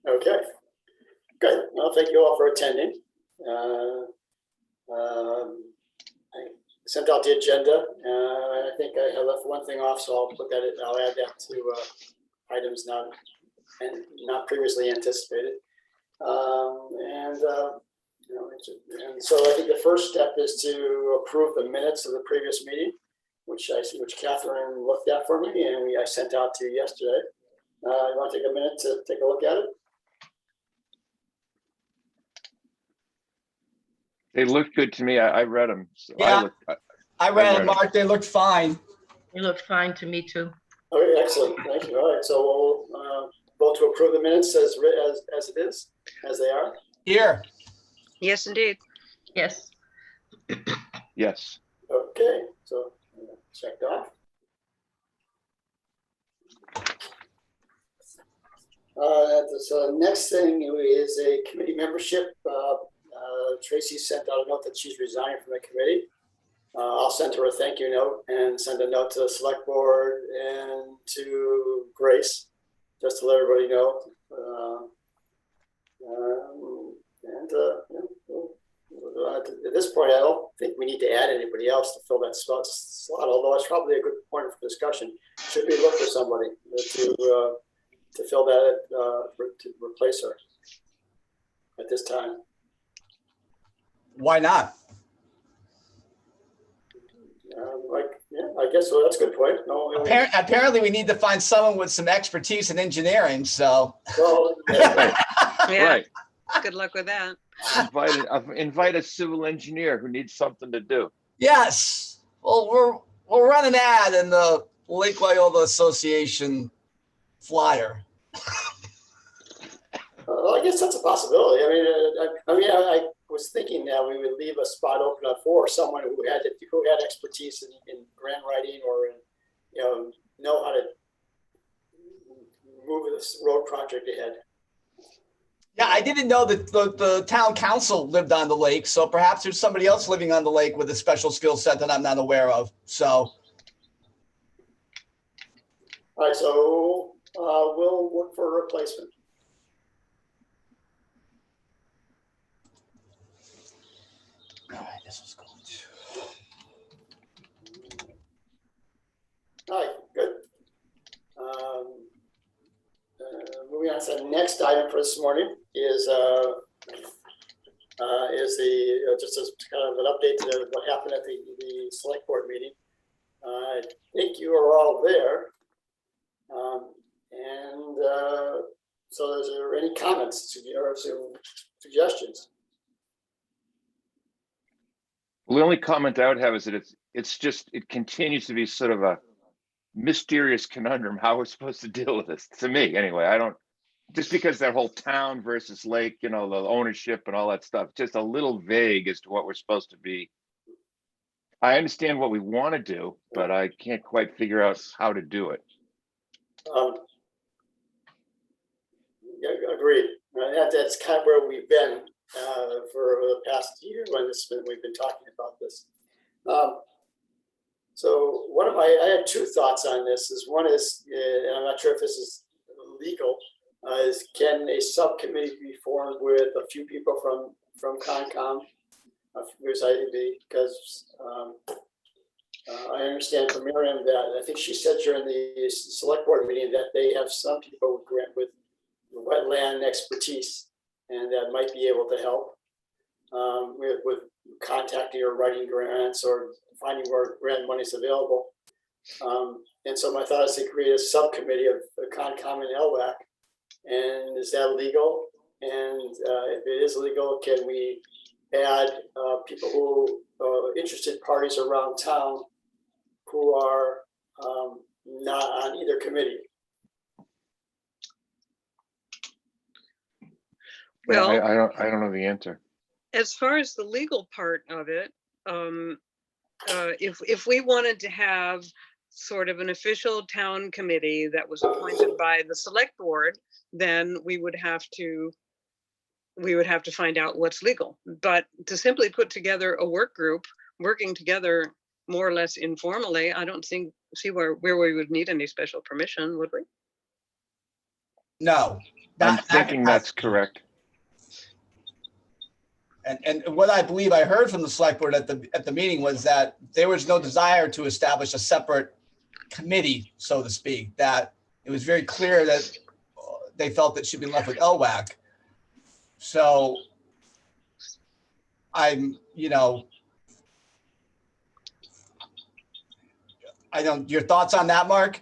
Okay, good. Well, thank you all for attending. I sent out the agenda. I think I left one thing off, so I'll put that in. I'll add that to items not previously anticipated. And so I think the first step is to approve the minutes of the previous meeting, which Catherine looked at for me, and I sent out to you yesterday. You want to take a minute to take a look at it? They looked good to me. I read them. So Yeah, I read them, them. Mark. They looked fine. It looked fine to me too. Okay, excellent. Thank you. All right, so we'll vote to approve the minutes as it is, as they are. Here. Yes, indeed. Yes. Yes. Okay, so checked off. So next thing is a committee membership. Tracy sent out a note that she's resigning from the committee. I'll send her a thank you note and send a note to the select board and to Grace, just to let everybody know. At this point, I don't think we need to add anybody else to fill that slot, although it's probably a good point for discussion. Should we look for somebody to fill that, to replace her at this time? Why not? I guess so. That's a good point. No, Apparently, we need to find someone with some expertise in engineering. So, well, Right. Yeah. Right. Good luck with that. Invite a civil engineer who needs something to do. yes. Well, we'll run an ad in the Lake Wyola Association flyer. I guess that's a possibility. I was thinking that we would leave a spot open up for someone who had expertise in grant writing or know how to move this road project ahead. Yeah, I didn't know that the town council lived on the lake, so perhaps there's somebody else living on the lake with a special skill set that I'm not aware of. So, All right, so we'll look for a replacement. all right, this was going to. All right, good. Moving on to the next item for this morning is just as kind of an update to what happened at the select board meeting. I think you are all there, so is there any comments or suggestions? Well, the only comment I would have is that it continues to be sort of a mysterious conundrum how we're supposed to deal with this. To me, anyway, just because that whole town versus lake, the ownership and all that stuff, just a little vague as to what we're supposed to be. I understand what we want to do, but I can't quite figure out how to do it. Yeah, agreed. That's kind of where we've been for the past year we've been talking about this. So I had two thoughts on this. One is, and I'm not sure if this is legal, is can a subcommittee be formed with a few people from Concom, because I understand from Miriam that I think she said during the select board meeting that they have some people with wetland expertise and that might be able to help with contacting or writing grants or finding where grant money is available. And so my thought is to create a subcommittee of Concom and LWAC. And is that legal? And if it is legal, can we add people who interested parties around town who are not on either committee? Well, I don't know the answer. as far as the legal part of it, if we wanted to have sort of an official town committee that was appointed by the select board, then we would have to find out what's legal. But to simply put together a work group working together more or less informally, I don't see where we would need any special permission, would we? No. I'm thinking that's correct. And what I believe I heard from the select board at the meeting was that there was no desire to establish a separate committee, so to speak, that it was very clear that they felt it should be left with LWAC. So I'm, your thoughts on that, Mark?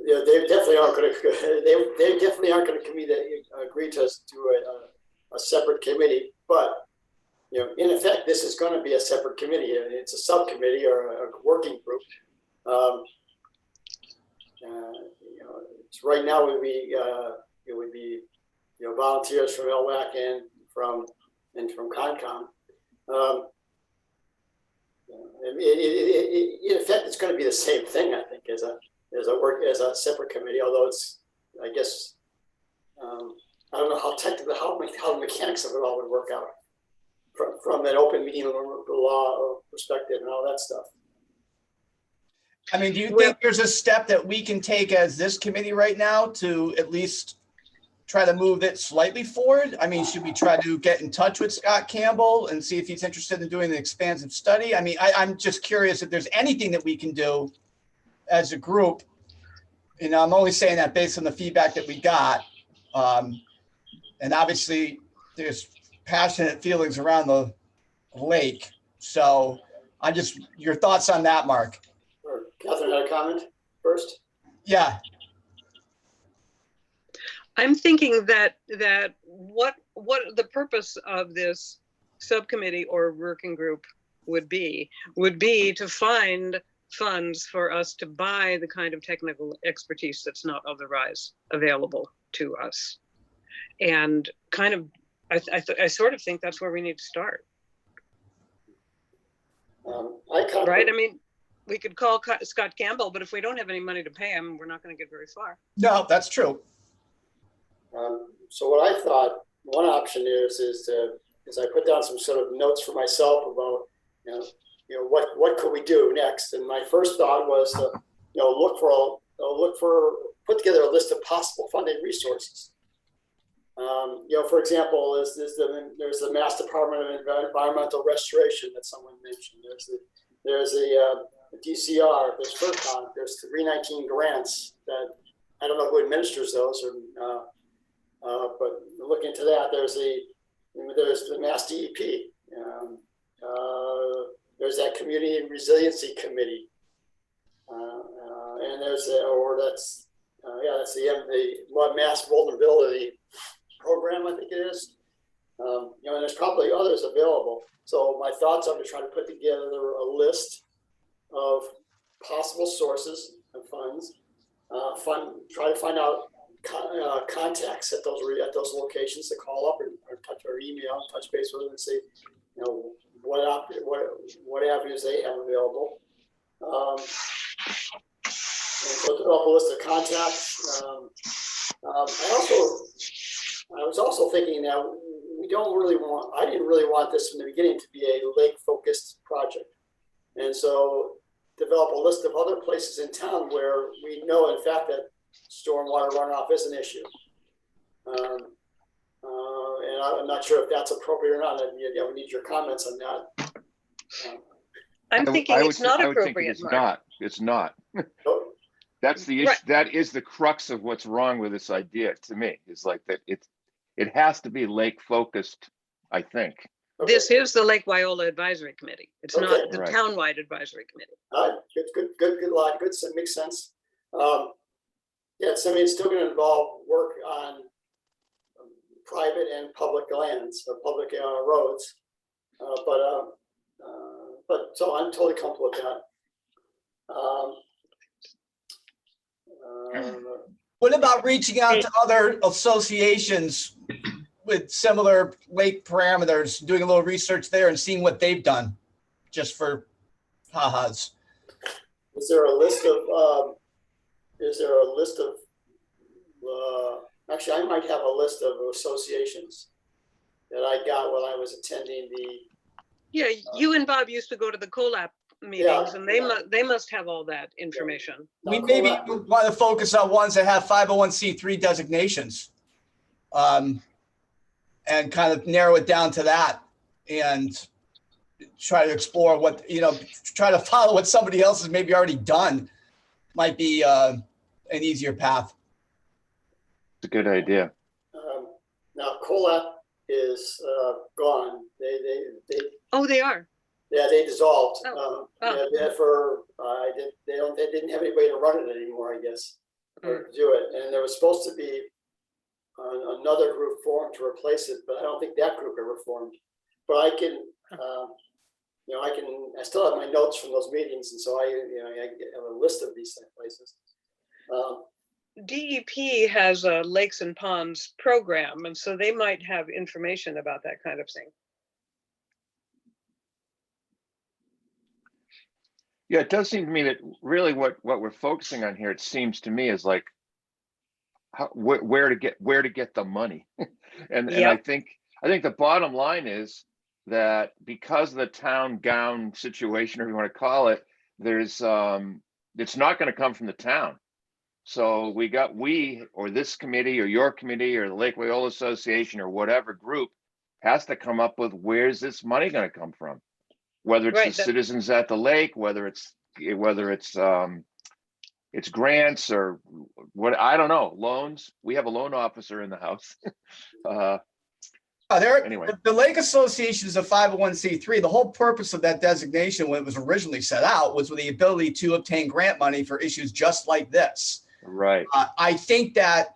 Yeah, they definitely aren't going to. They definitely aren't going to agree to a separate committee. But in effect, this is going to be a separate committee. It's a subcommittee or a working group. Right now it would be volunteers from LWAC and from Concom. In effect, it's going to be the same thing, I think, as a separate committee. Although it's, I guess, I don't know how technical, how the mechanics of it all would work out from an open meeting law perspective and all that stuff. I mean, do you think there's a step that we can take as this committee right now to at least try to move it slightly forward? I mean, should we try to get in touch with Scott Campbell and see if he's interested in doing an expansive study? I mean, I'm just curious if there's anything that we can do as a group. I'm only saying that based on the feedback that we got. And obviously there's passionate feelings around the lake. So your thoughts on that, Mark? Or Catherine had a comment first. Yeah. I'm thinking that what the purpose of this subcommittee or working group would be to find funds for us to buy the kind of technical expertise that's not otherwise available to us. And kind of, I sort of think that's where we need to start. Right? I mean, we could call Scott Campbell, but if we don't have any money to pay him, we're not going to get very far. No, that's true. So what I thought one option is I put down some sort of notes for myself about what could we do next, and my first thought was to put together a list of possible funding resources. For example, there's the Mass Department of Environmental Restoration that someone mentioned. There's the DCR. There's FERCON. There's 319 grants that I don't know who administers those, but look into that. There's the Mass DEP. There's that Community Resiliency Committee, and that's the Mass Vulnerability Program, I think it is. And there's probably others available. So my thoughts are to try to put together a list of possible sources of funds. Try to find out contacts at those locations to call up or touch or email, touch base with them and say, what avenues they have available. And so develop a list of contacts. I was also thinking that I didn't really want this from the beginning to be a lake-focused project. And so develop a list of other places in town where we know, in fact, that stormwater runoff is an issue. And I'm not sure if that's appropriate or not. We need your comments on that. I'm thinking it's not appropriate. It's not. That's the issue. Right. That is the crux of what's wrong with this idea to me. Is like that it has to be lake focused, I think. Okay. This is the Lake Wyola Advisory Committee. It's not the townwide advisory committee. Good line. Good. Makes sense. It's still going to involve work on private and public lands or public roads. But so I'm totally comfortable with that. What about reaching out to other associations with similar lake parameters, doing a little research there and seeing what they've done, just for ha-has? Is there a list of? Actually, I might have a list of associations that I got while I was attending the. Yeah, you and Bob used to go to the COLAP meetings, and yeah. they must have all that information. We Now, maybe Colette- want to focus on ones that have 501c3 designations. And kind of narrow it down to that and try to explore what, try to follow what somebody else has maybe already done might be an easier path. It's a good idea. Now Colette is gone. Oh, they are. They dissolved. Oh. Yeah, therefore, they didn't have anybody to run it anymore, I guess, or do it. And there was supposed to be another group formed to replace it, but I don't think that group ever formed. But I can, I still have my notes from those meetings, and so I have a list of these places. DEP has a Lakes and Ponds program, and so they might have information about that kind of thing. Yeah, it does seem to me that really what we're focusing on here, it seems to me, is like where to get the money. and I think the bottom line is that because of the town gown situation, or you want to call it, there's it's not going to come from the town. So we or this committee or your committee or the Lake Wyola Association or whatever group has to come up with, where's this money going to come from? Whether it's the citizens at the lake, whether it's grants or what, I don't know, loans. We have a loan officer in the house. Anyway, The Lake Association is a 501c3. The whole purpose of that designation when it was originally set out was with the ability to obtain grant money for issues just like this. right. I think that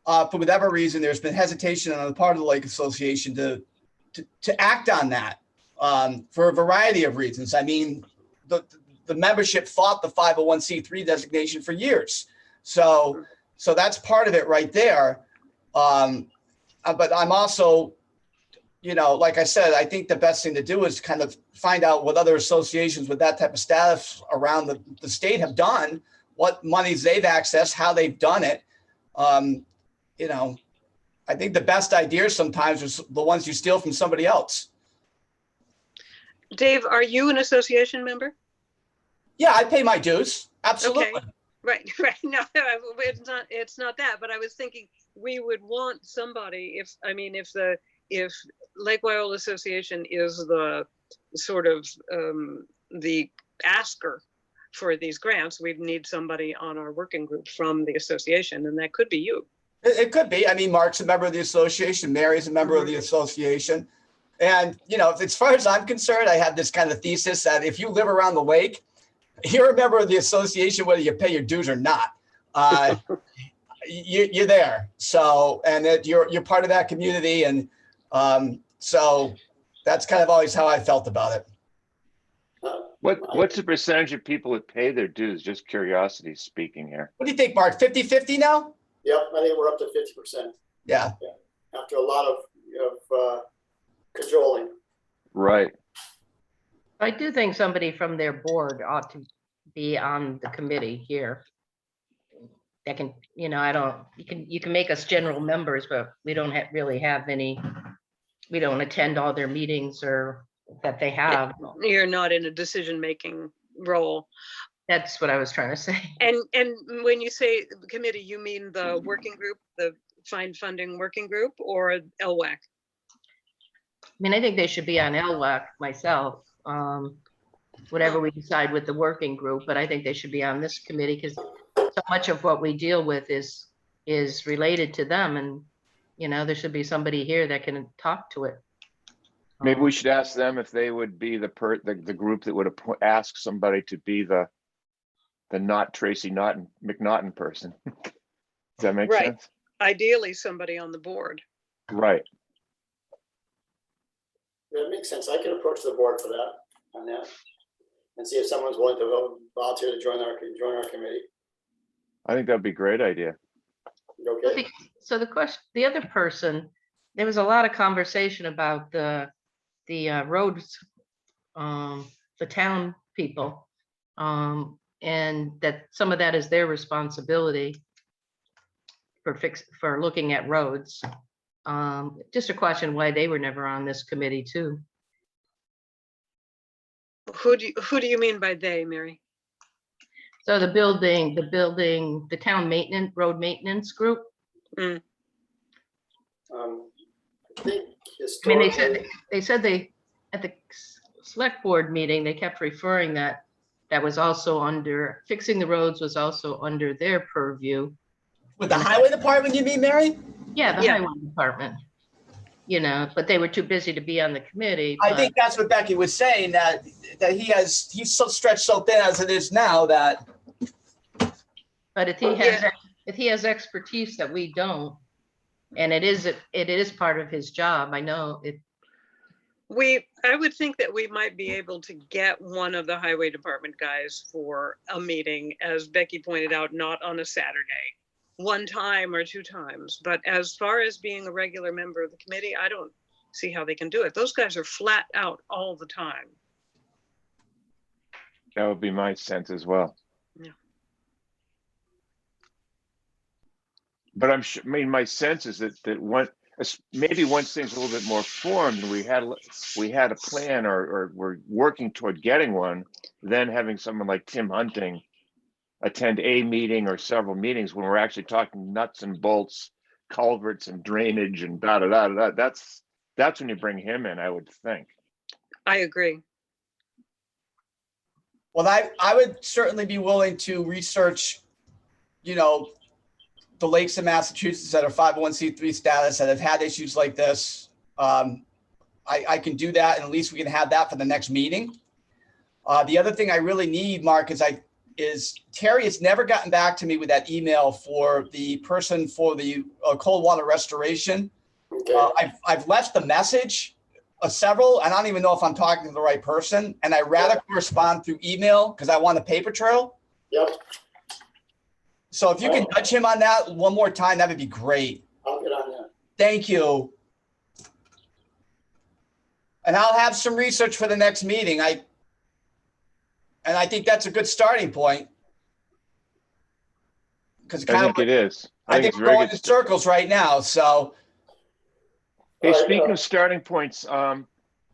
for whatever reason, there's been hesitation on the part of the Lake Association to act on that for a variety of reasons. I mean, the membership fought the 501c3 designation for years. So that's part of it right there. But I'm also, like I said, I think the best thing to do is kind of find out what other associations with that type of status around the state have done, what monies they've accessed, how they've done it. I think the best ideas sometimes are the ones you steal from somebody else. Dave, are you an association member? Yeah, I pay my dues. Absolutely. Okay. Right. No, it's not that, but I was thinking we would want somebody if Lake Wyola Association is the sort of the asker for these grants, we'd need somebody on our working group from the association, and that could be you. It could be. I mean, Mark's a member of the association. Mary's a member of the association. And, as far as I'm concerned, I have this kind of thesis that if you live around the lake, you're a member of the association, whether you pay your dues or not. You're there. So, and that you're part of that community. And so that's kind of always how I felt about it. What's the percentage of people that pay their dues? Just curiosity speaking here. What do you think, Mark? 50-50 now? Yep, I think we're up to 50%. Yeah. After a lot of cajoling. Right. I do think somebody from their board ought to be on the committee here. That can, you can make us general members, but we don't really have any, we don't attend all their meetings or that they have. You're not in a decision-making role. That's what I was trying to say. And when you say committee, you mean the working group, the find funding working group, or LWAC? I mean, I think they should be on LWAC myself, whatever we decide with the working group, but I think they should be on this committee because so much of what we deal with is related to them. And, there should be somebody here that can talk to it. Maybe we should ask them if they would be the group that would ask somebody to be the not Tracy McNaughton person. Does that make sense? Ideally, somebody on the board. Right. That makes sense. I can approach the board for that and see if someone's willing to volunteer to join our committee. I think that'd be a great idea. Okay. So the other person, there was a lot of conversation about the roads, the town people, and that some of that is their responsibility for looking at roads. Just a question why they were never on this committee too. Who do you mean by they, Mary? So the town maintenance, road maintenance group. Mm. I think I mean, historically, they said they, at the select board meeting, they kept referring that was also under, fixing the roads was also under their purview. With the highway department, you mean, Mary? Yeah, the Yeah. highway department, you know, but they were too busy to be on the committee. I but- think that's what Becky was saying, that he's so stretched so thin as it is now that, But if he has expertise that we don't, and it is part of his job, I know it. I would think that we might be able to get one of the highway department guys for a meeting, as Becky pointed out, not on a Saturday, one time or two times. But as far as being a regular member of the committee, I don't see how they can do it. Those guys are flat out all the time. That would be my sense as well. Yeah. But I mean, my sense is that maybe once things are a little bit more formed, and we had a plan, or we're working toward getting one, then having someone like Tim Hunting attend a meeting or several meetings when we're actually talking nuts and bolts, culverts and drainage and da da da da. That's when you bring him in, I would think. I agree. well, I would certainly be willing to research, the lakes in Massachusetts that are 501c3 status that have had issues like this. I can do that, and at least we can have that for the next meeting. The other thing I really need, Mark, is Terry has never gotten back to me with that email for the person for the cold water restoration. okay, I've left the message several, and I don't even know if I'm talking to the right person. And I rather correspond through email because I want a paper trail. yep, So if you can touch him on that one more time, that would be great. I'll get on that. Thank you. And I'll have some research for the next meeting. I think that's a good starting point. Because I think it is. I think it's we're very going good. in circles right now. So Hey, All right, speaking of starting points,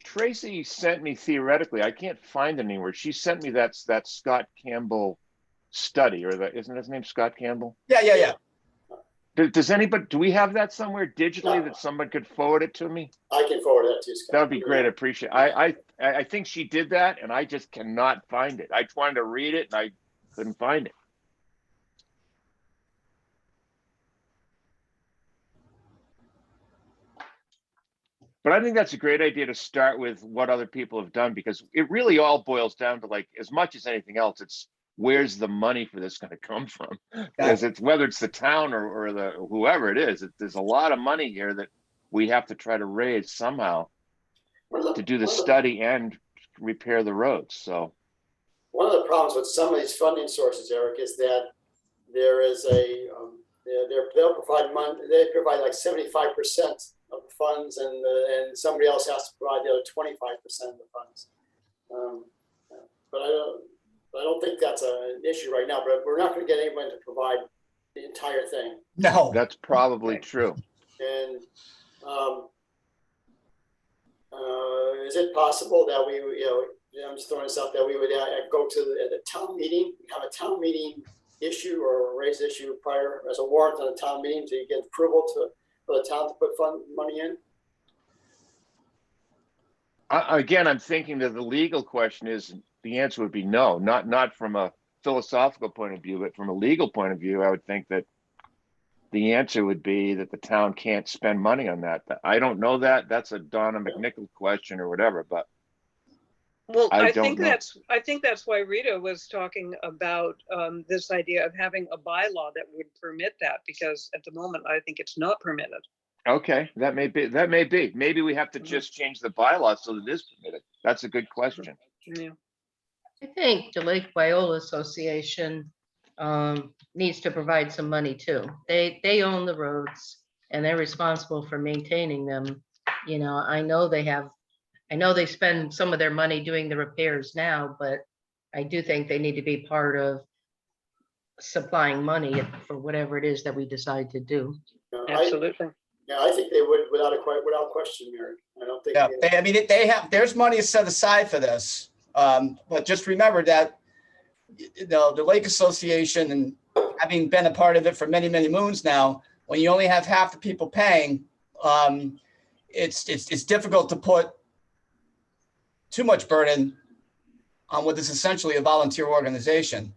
Tracy sent me, theoretically, I can't find it anywhere. She sent me that Scott Campbell study, isn't his name Scott Campbell? yeah. Do we have that somewhere digitally that someone could forward it to me? I can forward that to you, Scott. That would be great. I appreciate it. I think she did that, and I just cannot find it. I wanted to read it and I couldn't find it. But I think that's a great idea to start with what other people have done, because it really all boils down to, like, as much as anything else, it's where's the money for this going to come from? Because it's whether it's the town or the whoever it is, there's a lot of money here that we have to try to raise somehow to do the study and repair the roads. So one of the problems with some of these funding sources, Eric, is that there is they'll provide money. They provide like 75% of the funds, and somebody else has to provide the other 25% of the funds. But I don't think that's an issue right now. But we're not going to get anyone to provide the entire thing. No. that's probably true. And is it possible that we, I'm just throwing this out, that we would go to the town meeting, have a town meeting issue or raise issue prior as a warrant on a town meeting to get approval for the town to put money in? Again, I'm thinking that the legal question is, the answer would be no, not from a philosophical point of view, but from a legal point of view, I would think that the answer would be that the town can't spend money on that. I don't know that. That's a Donna McNichol question or whatever, but Well, I think that's why Rita was talking about this idea of having a bylaw that would permit that, because at the moment, I think it's not permitted. okay, that may be. Maybe we have to just change the bylaw so that it is permitted. That's a good question. Yeah. I think the Lake Wyola Association needs to provide some money too. They own the roads and they're responsible for maintaining them. I know they spend some of their money doing the repairs now, but I do think they need to be part of supplying money for whatever it is that we decide to do. Absolutely. I think they would without question, Mary. I don't think. Yeah, there's money set aside for this. But just remember that, you know, the Lake Association, and having been a part of it for many, many moons now, when you only have half the people paying, it's difficult to put too much burden on what is essentially a volunteer organization.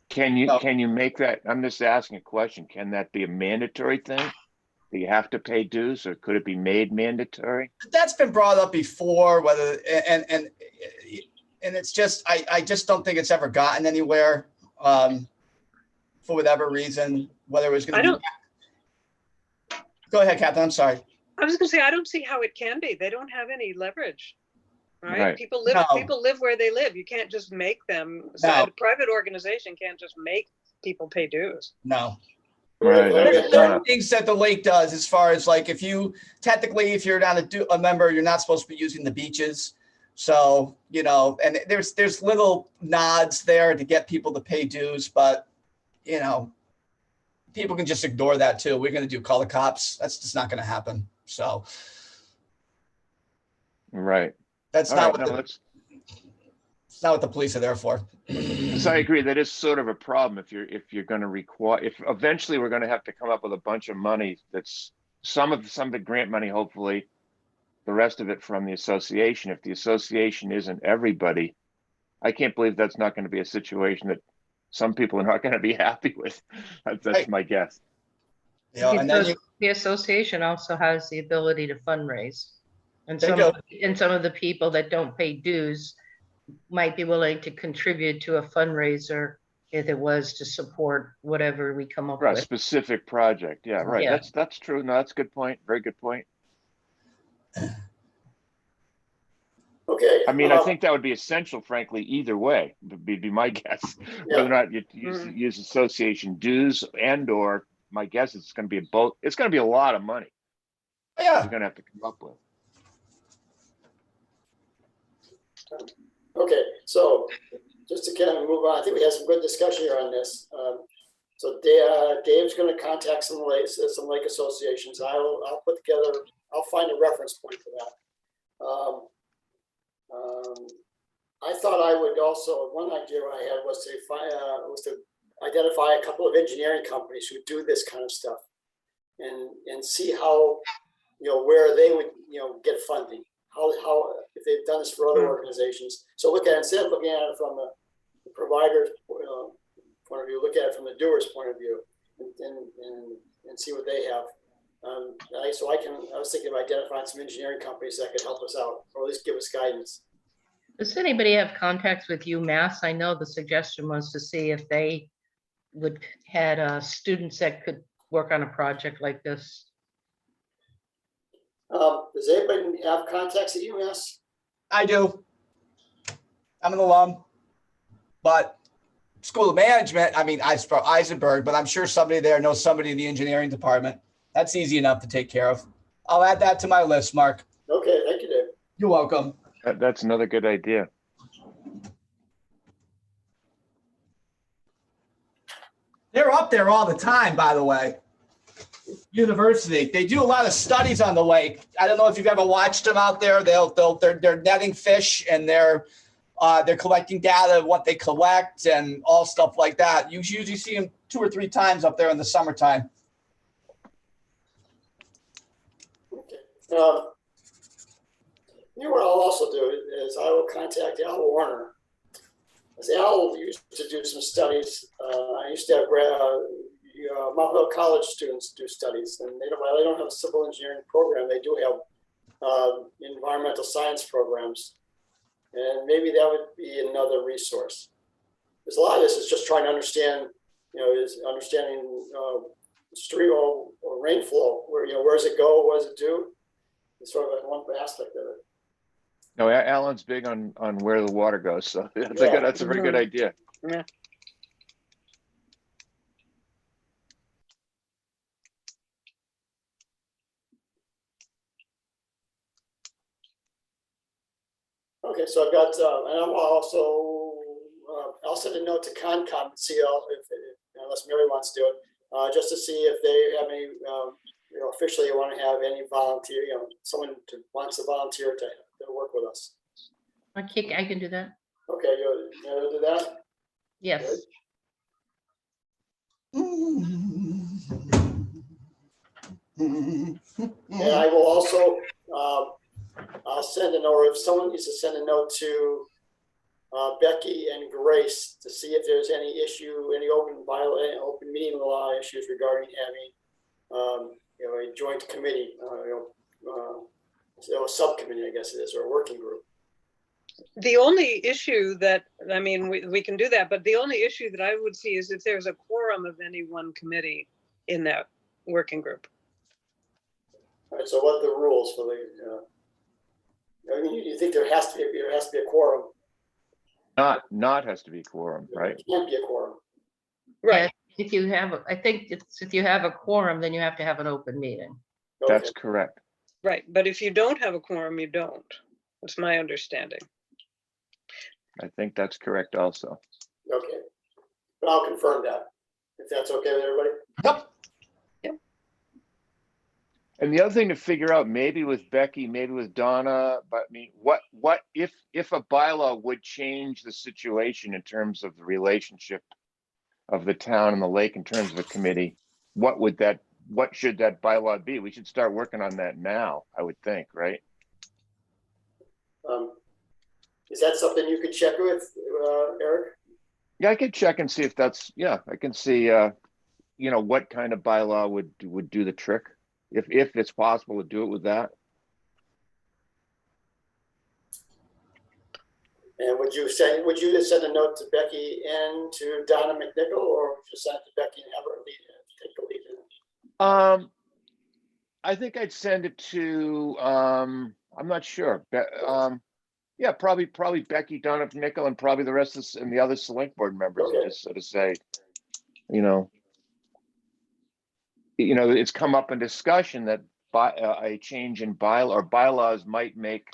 Can No. you make that, I'm just asking a question, can that be a mandatory thing? Do you have to pay dues, or could it be made mandatory? That's been brought up before, whether, and it's just, I just don't think it's ever gotten anywhere, for whatever reason, whether it was I going to be. Go ahead, Catherine, I'm sorry. I was gonna say, I don't see how it can be. They don't have any leverage. Right? Right. People live, No. people live where they live. You can't just make them, No. a private organization can't just make people pay dues. No. Right, There's fair certain enough. things that the lake does, as far as like, if you're not a member, you're not supposed to be using the beaches. So, you know, and there's little nods there to get people to pay dues, but, you know, people can just ignore that too. We're going to call the cops. That's just not going to happen. So Right. that's All not right, what no, it's not what the police are there for. so I agree, that is sort of a problem if you're going to require, if eventually we're going to have to come up with a bunch of money, that's some of the grant money, hopefully, the rest of it from the association. If the association isn't everybody, I can't believe that's not going to be a situation that some people are not going to be happy with. That's Right. my guess. You know, and then The association also has the ability to fundraise. And They some of the people that don't pay dues might be willing to contribute to a fundraiser if it was to support whatever we come up Right, with. specific project. Yeah, right. Yeah. That's true. No, that's a good point. Very good point. Okay. I mean, I think that would be essential, frankly, either way, would be my guess. Yeah. Whether or not you use association dues or my guess is it's going to be both. It's going to be a lot of money yeah, you're going to have to come up with. Okay, so just to kind of move on, I think we had some good discussion here on this. So Dave's going to contact some lake associations. I'll find a reference point for that. I thought I would also, one idea I had was to identify a couple of engineering companies who do this kind of stuff, and see how, where they would, get funding. How if they've done this for other organizations. So look at it, instead of looking at it from the provider's point of view, look at it from the doer's point of view, and see what they have. I was thinking of identifying some engineering companies that could help us out, or at least give us guidance. Does anybody have contacts with UMass? I know the suggestion was to see if they had students that could work on a project like this. Does anybody have contacts at UMass? I do. I'm an alum, but School of Management, I mean, I spell Eisenberg, but I'm sure somebody there knows somebody in the engineering department. That's easy enough to take care of. I'll add that to my list, Mark. Okay, thank you, Dave. You're welcome. That's another good idea. They're up there all the time, by the way. University. They do a lot of studies on the lake. I don't know if you've ever watched them out there. They're netting fish, and they're collecting data of what they collect and all stuff like that. You usually see them 2 or 3 times up there in the summertime. Okay. What I'll also do is I will contact Al Warner. As Al used to do some studies. I used to have Mount Hill College students do studies, and while they don't have a civil engineering program, they do have environmental science programs, and maybe that would be another resource. Because a lot of this is just trying to understand, is understanding stream or rainflow. Where does it go? What does it do? It's sort of one aspect of it. No, Alan's big on where the water goes, so that's a very good idea. Yeah. Okay, so I've got, and I'm also, I'll send a note to Concom and see if unless Mary wants to do it, just to see if they have any, officially want to have any volunteer, someone wants to volunteer to work with us. I can do that. Okay, you'll do that? Yes. And I will also, I'll send a note, if someone needs to send a note to Becky and Grace to see if there's any issue, any any open meeting law issues regarding having, a joint committee, a subcommittee, I guess it is, or a working group. The only issue that, I mean, we can do that, but the only issue that I would see is if there's a quorum of any one committee in that working group. All right, so what are the rules for I mean, you think there has to be a quorum? Not has to be quorum, right? It can't be a quorum. Right. Yeah, if you have, I think it's, if you have a quorum, then you have to have an open meeting. Okay. That's correct. Right. But if you don't have a quorum, you don't. That's my understanding. I think that's correct also. Okay, but I'll confirm that, if that's okay with everybody. Yep. And the other thing to figure out, maybe with Becky, maybe with Donna, but I mean, what if a bylaw would change the situation in terms of the relationship of the town and the lake in terms of a committee? What should that bylaw be? We should start working on that now, I would think, right? Is that something you could check with, Eric? Yeah, I could check and see if that's, yeah, I can see, what kind of bylaw would do the trick, if it's possible to do it with that. And would you just send a note to Becky and to Donna McNichol, or just send it to Becky and have her take the lead in it? I think I'd send it to, I'm not sure. Yeah, probably Becky, Donna McNichol, and probably the rest of and the other select board members. Okay. And just sort of say, it's come up in discussion that a change in bylaws might make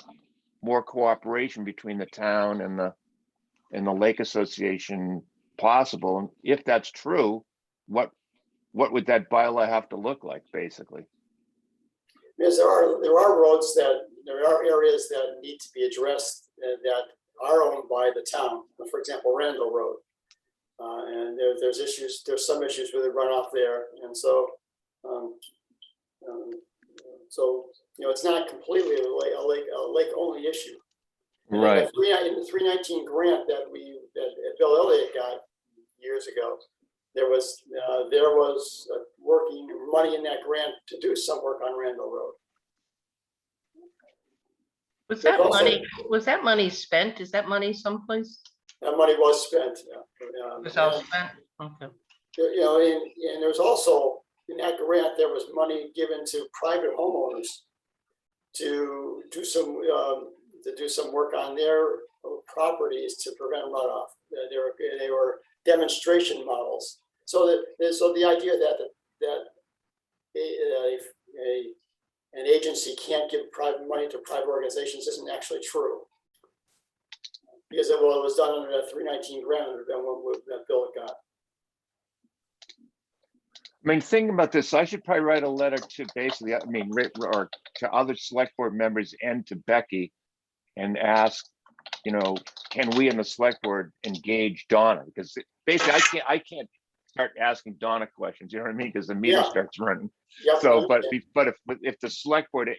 more cooperation between the town and the lake association possible. And if that's true, what would that bylaw have to look like, basically? Because there are areas that need to be addressed that are owned by the town. For example, Randall Road, and there's some issues with the runoff there, and so it's not completely a lake only issue. And Right. in the 319 grant that Bill Elliott got years ago, there was working money in that grant to do some work on Randall Road. Was There's that also- money, was that money spent? Is that money someplace? That money was spent. It was all spent? Okay. And there's also, in that grant, there was money given to private homeowners to do some work on their properties to prevent runoff. They were demonstration models. So the idea that an agency can't give private money to private organizations isn't actually true. Because it was done under that 319 grant that Bill got. I mean, thinking about this, I should probably write a letter to basically, or to other select board members and to Becky and ask, can we in the select board engage Donna? Because basically I can't start asking Donna questions, you know what I mean? Because the meter starts running. Yep, So, but if the select board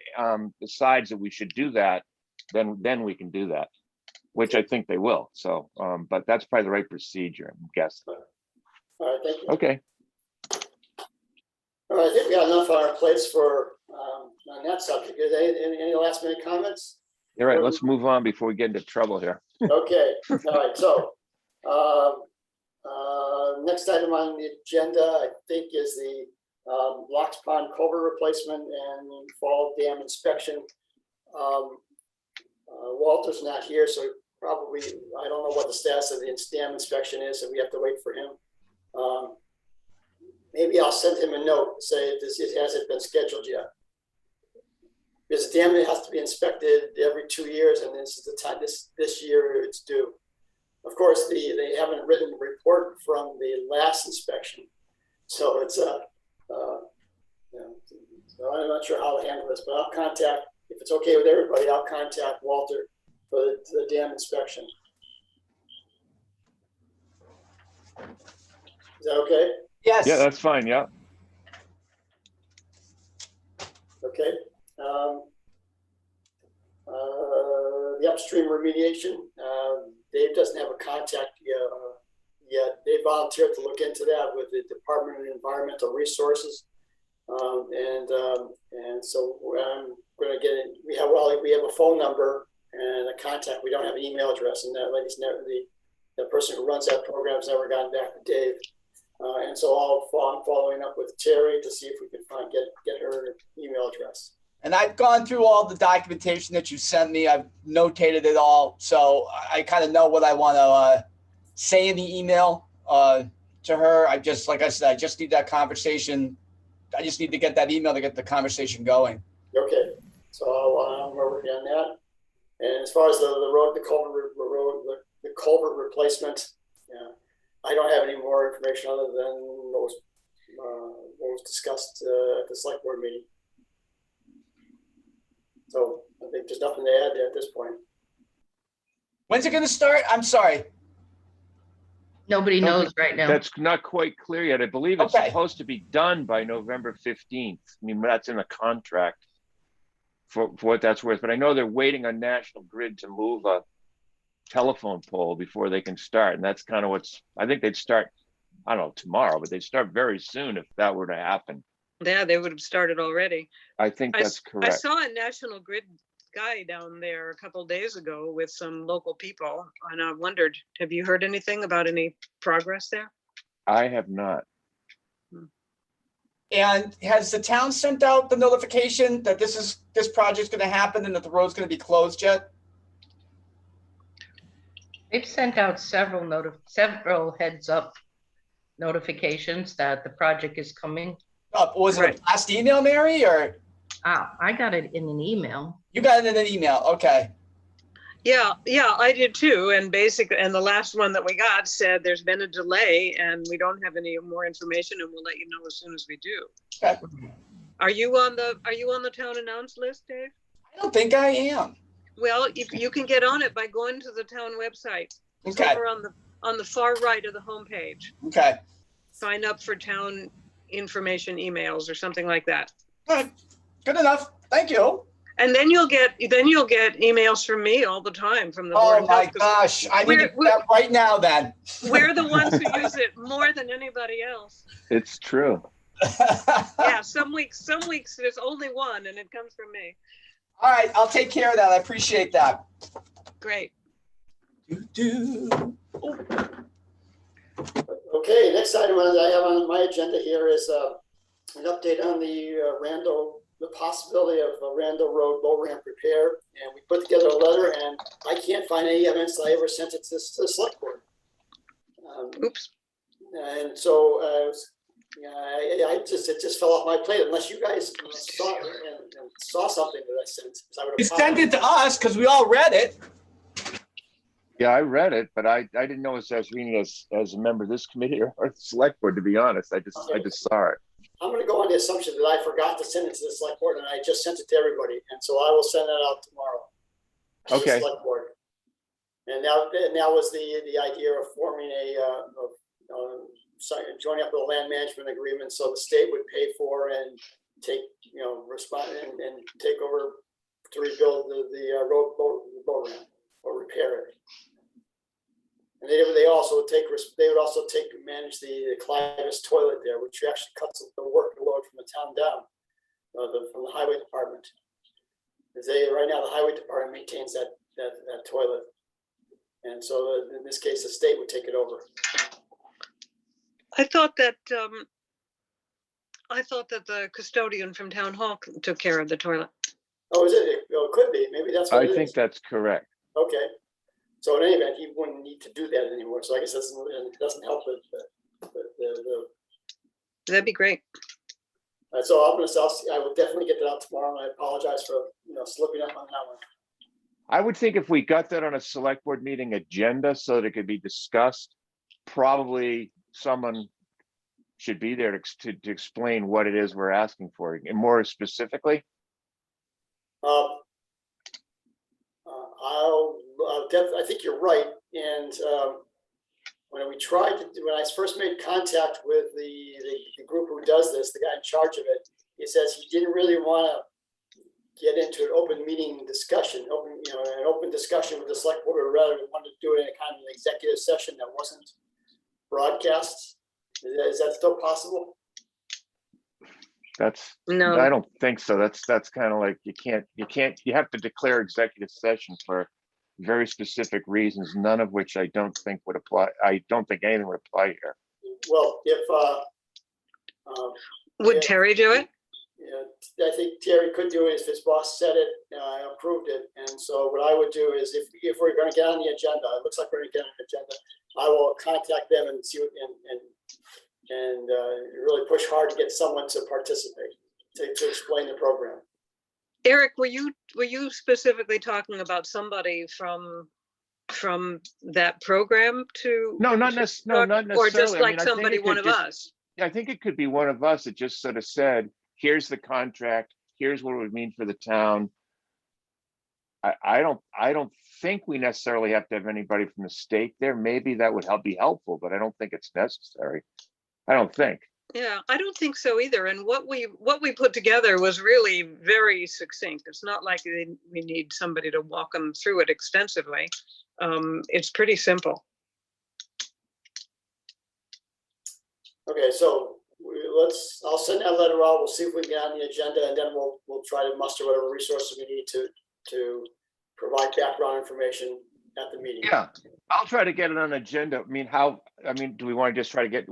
decides that we should do that, then we can do that, which I think they will. So, but that's probably the right procedure, I'm guessing. All right, thank you. Okay. All right, I think we got enough on our plates for on that subject. Any last minute comments? All right, let's move on before we get into trouble here. Okay, all right, so next item on the agenda, I think, is the Locks Pond culvert replacement and fall dam inspection. Walter's not here, so probably, I don't know what the status of the dam inspection is, and we have to wait for him. Maybe I'll send him a note, say it hasn't been scheduled yet. Because the dam has to be inspected every 2 years, and this is the time, this year it's due. Of course, they haven't written a report from the last inspection. So it's so I'm not sure how to handle this, but I'll contact, if it's okay with everybody, I'll contact Walter for the dam inspection. Is that okay? Yes. Yeah, that's fine. Yeah. Okay. The upstream remediation, Dave doesn't have a contact yet. They volunteered to look into that with the Department of Environmental Resources. And so I'm going to get it. We have a phone number and a contact. We don't have an email address, and that lady's never the person who runs that program has never gotten back to Dave. And so I'm following up with Terry to see if we can get her email address. And I've gone through all the documentation that you sent me. I've notated it all. So I kind of know what I want to say in the email to her. Like I said, I just need that conversation. I just need to get that email to get the conversation going. Okay. So I'm working on that. And as far as the culvert replacement, yeah, I don't have any more information other than what was discussed at the select board meeting. So I think there's nothing to add at this point. When's it going to start? I'm sorry. Nobody knows right now. That's not quite clear yet. I believe it's Okay. supposed to be done by November 15th. I mean, that's in the contract for what that's worth. But I know they're waiting on National Grid to move a telephone pole before they can start. And that's kind of I think they'd start, I don't know, tomorrow, but they'd start very soon if that were to happen. Yeah, they would have started already. I think that's I correct. saw a National Grid guy down there a couple of days ago with some local people, and I wondered, have you heard anything about any progress there? I have not. And has the town sent out the notification that this project's going to happen and that the road's going to be closed yet? They've sent out several heads up notifications that the project is coming. Was it a last email, Mary, or? I got it in an email. You got it in an email. Okay. Yeah, I did too. And the last one that we got said there's been a delay and we don't have any more information, and we'll let you know as soon as we do. Okay. Are you on the town announce list, Dave? I don't think I am. Well, you can get on it by going to the town website. It's Okay. over on the far right of the homepage. Okay. Sign up for town information emails or something like that. All right. Good enough. Thank you. And then you'll get emails from me all the time from the Board Oh of my Health, 'cause gosh. I need to do that right now then. we're the ones who use it more than anybody else. It's true. Yeah, some weeks there's only one and it comes from me. All right. I'll take care of that. I appreciate that. Great. Okay, next item I have on my agenda here is an update on the possibility of a Randall Road boat ramp repair. And we put together a letter, and I can't find any evidence that I ever sent it to the select board. Oops. And so it just fell off my plate unless you guys saw something that I sent. You sent it to us because we all read it. Yeah, I read it, but I didn't know I was reading as a member of this committee or the select board, to be honest. I just saw it. I'm going to go on the assumption that I forgot to send it to the select board, and I just sent it to everybody. And so I will send that out tomorrow. To Okay. the select board. And that was the idea of forming joining up with a land management agreement, so the state would pay for and take, respond and take over to rebuild the boat ramp or repair it. And they would also manage the Clivis toilet there, which actually cuts the workload from the town down, from the highway department. Right now the highway department maintains that toilet, and so in this case the state would take it over. I thought that the custodian from town hall took care of the toilet. Oh, is it? Oh, it could be. Maybe that's what I it think is. that's correct. Okay. So in any event, he wouldn't need to do that anymore. So I guess it doesn't help with That'd be great. so I will definitely get that out tomorrow. And I apologize for slipping up on that one. I would think if we got that on a select board meeting agenda so that it could be discussed, probably someone should be there to explain what it is we're asking for, and more specifically. I'll I think you're right. And when I first made contact with the group who does this, the guy in charge of it, he says he didn't really want to get into an open meeting discussion, an open discussion with the select board, or rather wanted to do it in a kind of an executive session that wasn't broadcast. Is that still possible? No. I don't think so. That's kind of like, you have to declare executive session for very specific reasons, none of which I don't think would apply. I don't think anything would apply here. Well, if Would Terry do it? I think Terry could do it if his boss said it, approved it. And so what I would do is if we're going to get on the agenda, it looks like we're going to get on the agenda, I will contact them and see and really push hard to get someone to participate, to explain the program. Eric, were you specifically talking about somebody from that program to? No, not necessarily. Or just like I think somebody, it one could of just- us? I think it could be one of us that just sort of said, here's the contract, here's what it would mean for the town. I don't think we necessarily have to have anybody from the state there. Maybe that would be helpful, but I don't think it's necessary. I don't think. Yeah, I don't think so either. And what we put together was really very succinct. It's not like we need somebody to walk them through it extensively. It's pretty simple. Okay, so I'll send that letter out. We'll see if we can get on the agenda, and then we'll try to muster whatever resources we need to provide background information at the meeting. Yeah, I'll try to get it on the agenda. Do we want to try to get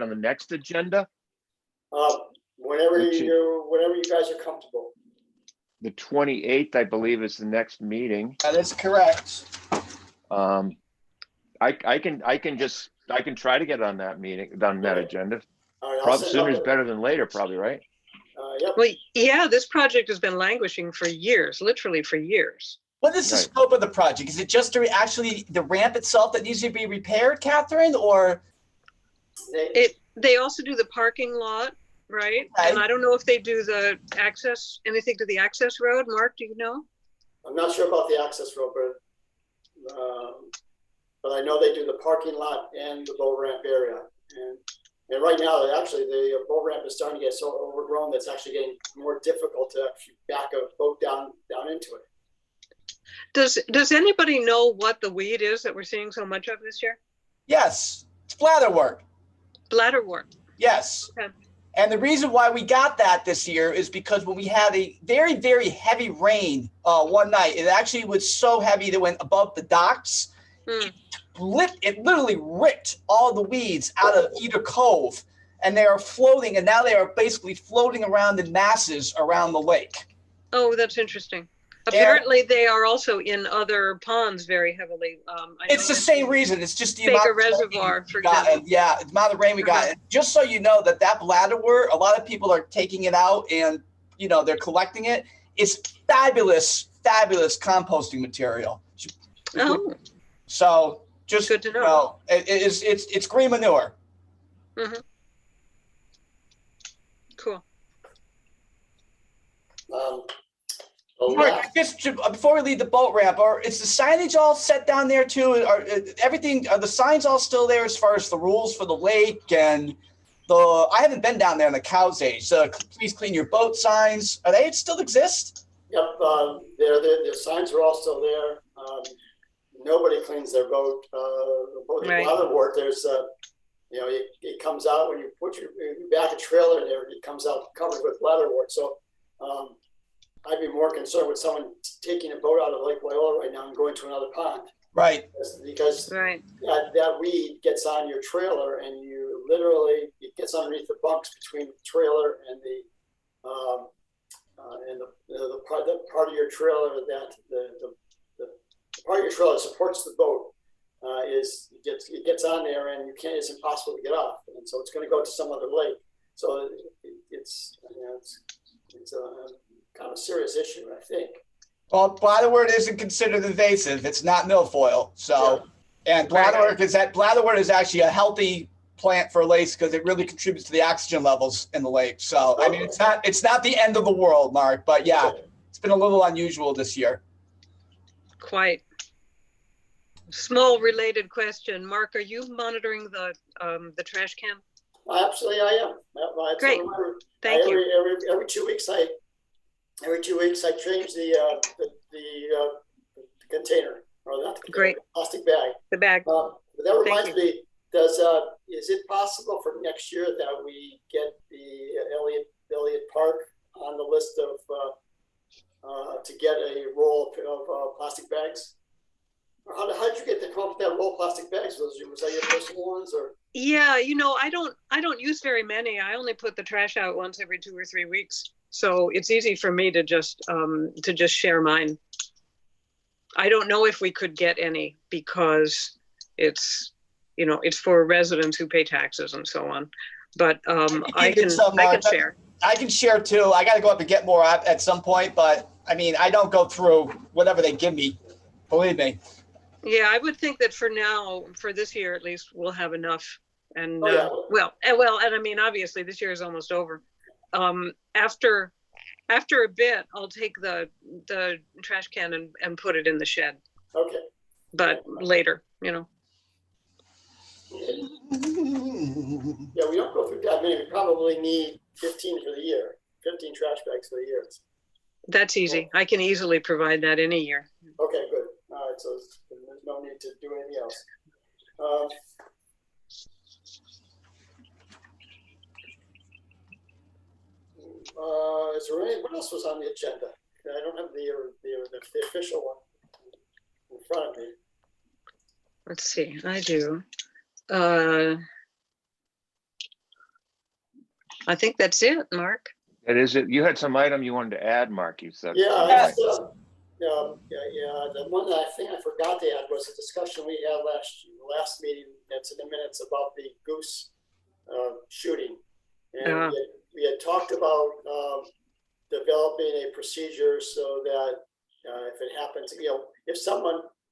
on the next agenda? Whenever you guys are comfortable. The 28th, I believe, is the next meeting. That is correct. I can try to get on that meeting, on that agenda. All right, Probably sooner is better than later, probably, right? Yep. Well, yeah, this project has been languishing for years, literally for years. What is the Right. scope of the project? Is it just actually the ramp itself that needs to be repaired, Catherine, or? They also do the parking lot, right? Okay. And I don't know if they do the anything to the access road. Mark, do you know? I'm not sure about the access road, but I know they do the parking lot and the boat ramp area. And right now, actually, the boat ramp is starting to get so overgrown that's actually getting more difficult to actually back a boat down into it. Does anybody know what the weed is that we're seeing so much of this year? Yes, it's blatherwort. Bladderwort. Yes. Okay. And the reason why we got that this year is because when we had a very, very heavy rain one night, it actually was so heavy that went above the docks. It literally ripped all the weeds out of Eder Cove, and they are floating, and now they are basically floating around in masses around the lake. Oh, that's interesting. Apparently, they are also in other ponds very heavily. It's the same reason. It's just the Baker amount of Reservoir, rain for we got. example. Yeah, the amount of rain we got. And just so you know that bladderwort, a lot of people are taking it out and they're collecting it. It's fabulous, fabulous composting material. Oh, So just good to know. It's green manure. mm-hmm. Cool. Mark, before we leave the boat ramp, is the signage all set down there too? Are the signs all still there as far as the rules for the lake and I haven't been down there in the Cow's Age. Please clean your boat signs. Are they still exist? Yep, the signs are all still there. Nobody cleans their boat. The Right. bladderwort, there's it comes out when you put your back a trailer in there. It comes out covered with bladderwort. So I'd be more concerned with someone taking a boat out of Lake Wyola right now and going to another pond. Right. Because Right. that weed gets on your trailer and it gets underneath the bunks between the trailer and the part of your trailer that the part of your trailer that supports the boat it gets on there and it's impossible to get off, and so it's going to go to some other lake. So it's a kind of serious issue, I think. Well, bladderwort isn't considered invasive. It's not milfoil. So, and bladderwort is actually a healthy plant for lakes because it really contributes to the oxygen levels in the lake. So, I mean, it's not the end of the world, Mark, but yeah, it's been a little unusual this year. Quite. Small related question. Mark, are you monitoring the trash can? Absolutely, I am. Great. Thank you. Every 2 weeks, I change the container, or not the container, Great. the plastic bag. The bag. But that reminds you. me, is it possible for next year that we get the Elliott Park on the list of to get a roll of plastic bags? Or how did you get to come up with that roll of plastic bags? Was that your personal ones, or? Yeah, I don't use very many. I only put the trash out once every 2 or 3 weeks, so it's easy for me to just share mine. I don't know if we could get any because it's for residents who pay taxes and so on. But I can share. I can share too. I got to go up and get more at some point, but I mean, I don't go through whatever they give me. Believe me. Yeah, I would think that for now, for this year at least, we'll have enough. And Yeah. and I mean, obviously, this year is almost over. After a bit, I'll take the trash can and put it in the shed. Okay. But later, Yeah, we don't go through that many. We probably need 15 for the year. 15 trash bags for the year. That's easy. I can easily provide that in a year. Okay, good. All right, so there's no need to do anything else. Is there what else was on the agenda? I don't have the official one in front of me. Let's see. I do. I think that's it, Mark. That is it. You had some item you wanted to add, Mark, you said. Yeah, the one that I think I forgot to add was a discussion we had last meeting that's in the minutes about the goose shooting. And we had talked about developing a procedure so that if it happens,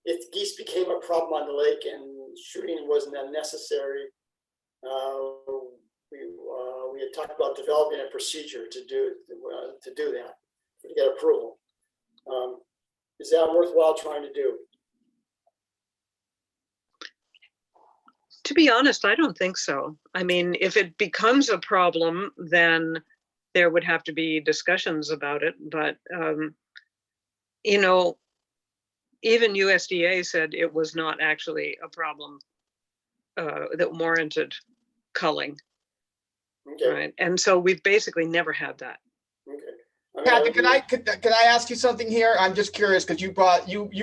if geese became a problem on the lake and shooting wasn't unnecessary, we had talked about developing a procedure to do that, to get approval. Is that worthwhile trying to do? To be honest, I don't think so. I mean, if it becomes a problem, then there would have to be discussions about it. But, even USDA said it was not actually a problem that warranted culling. Okay. Right. And so we've basically never had that. Okay. Kathy, can I ask you something here? I'm just curious because you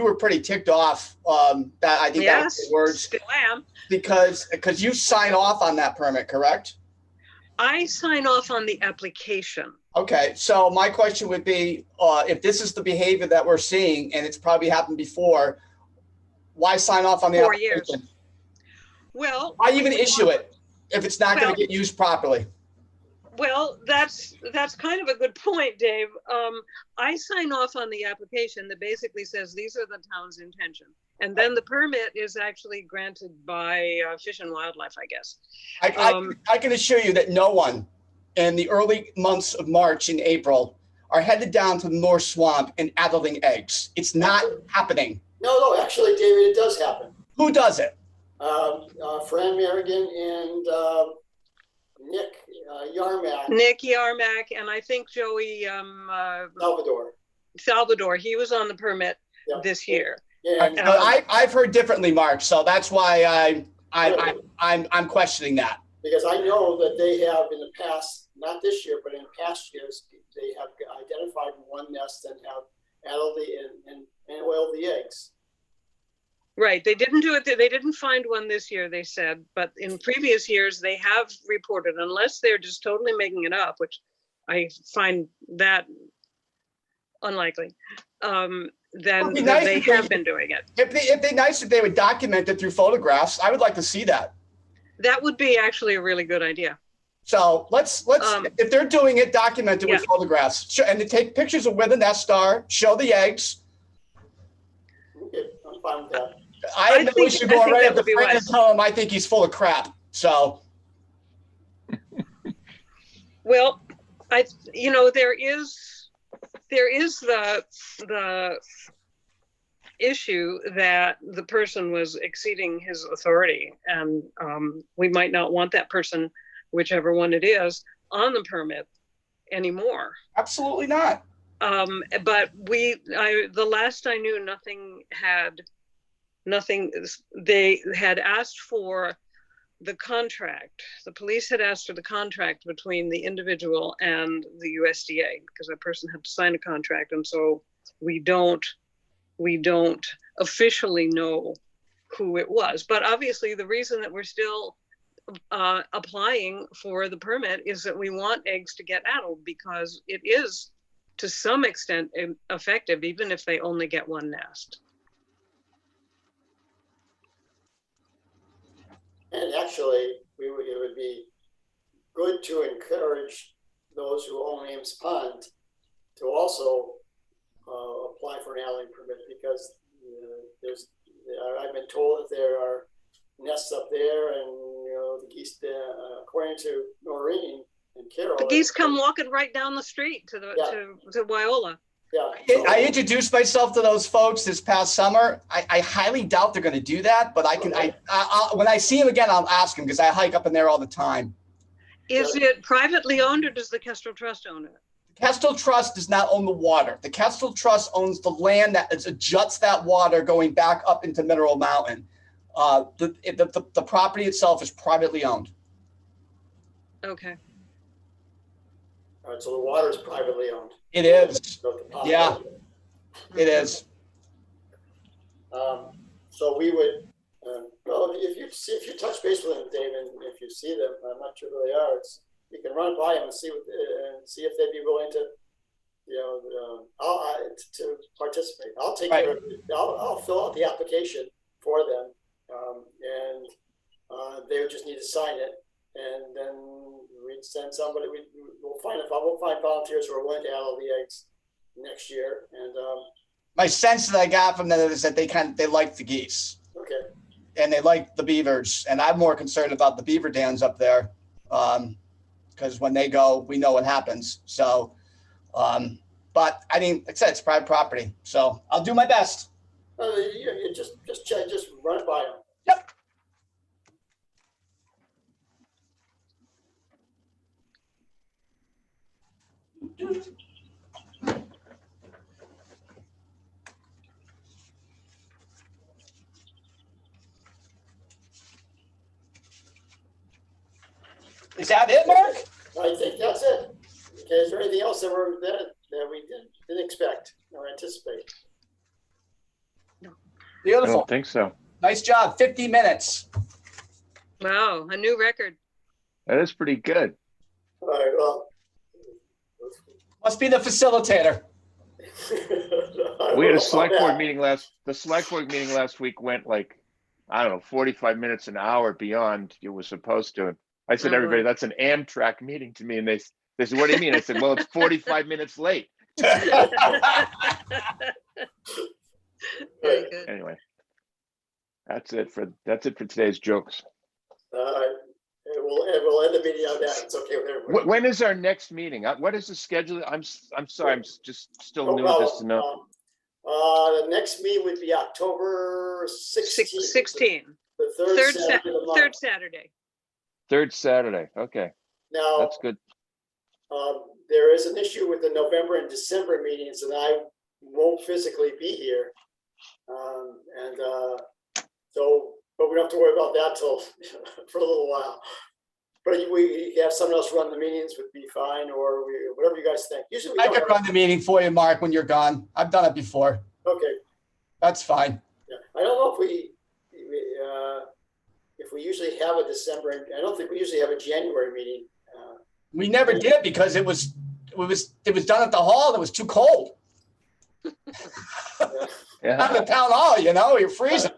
were pretty ticked off that I think that was the words. Still am. Because you sign off on that permit, correct? I sign off on the application. Okay, so my question would be, if this is the behavior that we're seeing and it's probably happened before, why sign off on the 4 application? years. Well, why even issue it if it's not going to get used properly? Well, that's kind of a good point, Dave. I sign off on the application that basically says these are the town's intention. And then the permit is actually granted by Fish and Wildlife, I guess. I can assure you that no one in the early months of March and April are headed down to the North Swamp and addling eggs. It's not happening. No, actually, David, it does happen. Who does it? Fran Merrigan and Nick Yarmack. Nick Yarmack, and I think Joey Salvador. He was on the permit this year. Yeah, I've heard differently, Mark. So that's why I'm questioning that. Because I know that they have in the past, not this year, but in past years, they have identified one nest and have addled and oiled the eggs. Right. They didn't do it. They didn't find one this year, they said, but in previous years they have reported, unless they're just totally making it up, which I find that unlikely, then they have been doing it. If they would document it through photographs, I would like to see that. That would be actually a really good idea. So let's if they're doing it, document it with photographs, and to take pictures of where the nests are, show the eggs. Okay, I'm fine with that. I have no issue going right up to Fran and tell him I think he's full of crap. So, well, there is the issue that the person was exceeding his authority, and we might not want that person, whichever one it is, on the permit anymore. Absolutely not. But the last I knew, they had asked for the contract. The police had asked for the contract between the individual and the USDA, because that person had to sign a contract. And so we don't officially know who it was. But obviously the reason that we're still applying for the permit is that we want eggs to get addled, because it is to some extent effective, even if they only get one nest. And actually, it would be good to encourage those who own Ames Pond to also apply for an addling permit, because I've been told that there are nests up there, and the geese, according to Noreen and Carol, The geese come walking right down the street to Wyola. Yeah. I introduced myself to those folks this past summer. I highly doubt they're going to do that, but when I see them again, I'll ask them, because I hike up in there all the time. Is it privately owned, or does the Kestrel Trust own it? The Kestrel Trust does not own the water. The Kestrel Trust owns the land that juts that water going back up into Mineral Mountain. The property itself is privately owned. Okay. All right, so the water is privately owned. It is. Yeah, it is. So we would, well, if you touch base with them, Dave, and if you see them, I'm not sure who they are. You can run by them and see if they'd be willing to, to participate. I'll take care of it. I'll fill out the application for them, and they would just need to sign it, and then we'd send somebody. We'll find volunteers who are willing to add all the eggs next year. And my sense that I got from them is that they like the geese. Okay. And they like the beavers, and I'm more concerned about the beaver dams up there, because when they go, we know what happens. So, but I mean, like I said, it's private property, so I'll do my best. You just run it by them. Yep. Is that it, Mark? I think that's it. Okay, is there anything else that we didn't expect or anticipate? I Beautiful. don't think so. Nice job. 50 minutes. Wow, a new record. That is pretty good. All right, well. Must be the facilitator. We had a select board meeting last week went like, I don't know, 45 minutes, an hour beyond it was supposed to. I said, everybody, that's an Amtrak meeting to me. And they said, what do you mean? I said, well, it's 45 minutes late. Very good. Anyway, that's it for today's jokes. We'll end the meeting on that. It's okay with everybody. When is our next meeting? What is the schedule? I'm sorry, I'm just still new at this to know. The next meeting would be October 16th. 16. The Third Saturday. Third Saturday. Okay, Now, that's good. there is an issue with the November and December meetings, and I won't physically be here. But we don't have to worry about that till for a little while. But we have someone else run the meetings would be fine, or whatever you guys think. Usually I can run the meeting for you, Mark, when you're gone. I've done it before. Okay. That's fine. Yeah. I don't know if we usually have a December. I don't think we usually have a January meeting. We never did, because it was done at the hall. It was too cold. Yeah. Not the town hall, you're freezing.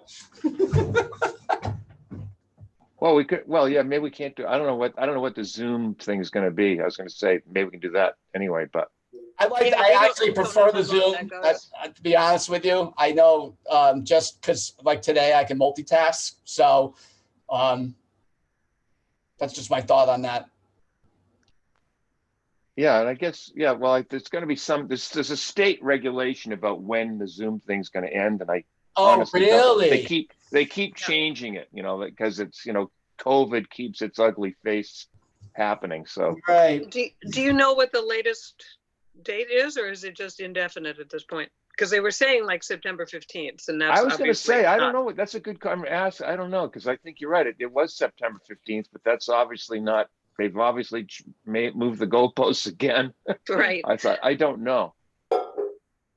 Well, we could. Well, yeah, maybe we can't do. I don't know what the Zoom thing is going to be. I was going to say maybe we can do that anyway, but I actually prefer the Zoom. To be honest with you, I know just because like today I can multitask, so that's just my thought on that. Yeah, and I guess, yeah, well, there's gonna be there's a state regulation about when the Zoom thing's gonna end, and I Oh, honestly don't, really? they keep Yeah. changing it, because it's, COVID keeps its ugly face happening, so. Right. Do you know what the latest date is, or is it just indefinite at this point? Because they were saying like September 15th, and that's I was gonna obviously say, I don't not. know, that's a good ask, I don't know, because I think you're right, it was September 15th, but that's obviously not, they've obviously moved the goalposts again. Right, I don't know.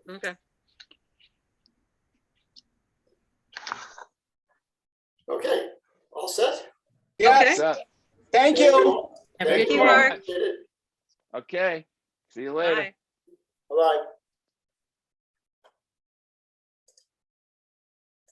okay. Okay, all set? Yes. So, Thank you. Have a Thank good you, day. Mark. Appreciate it. okay, see you later. Bye. Bye-bye.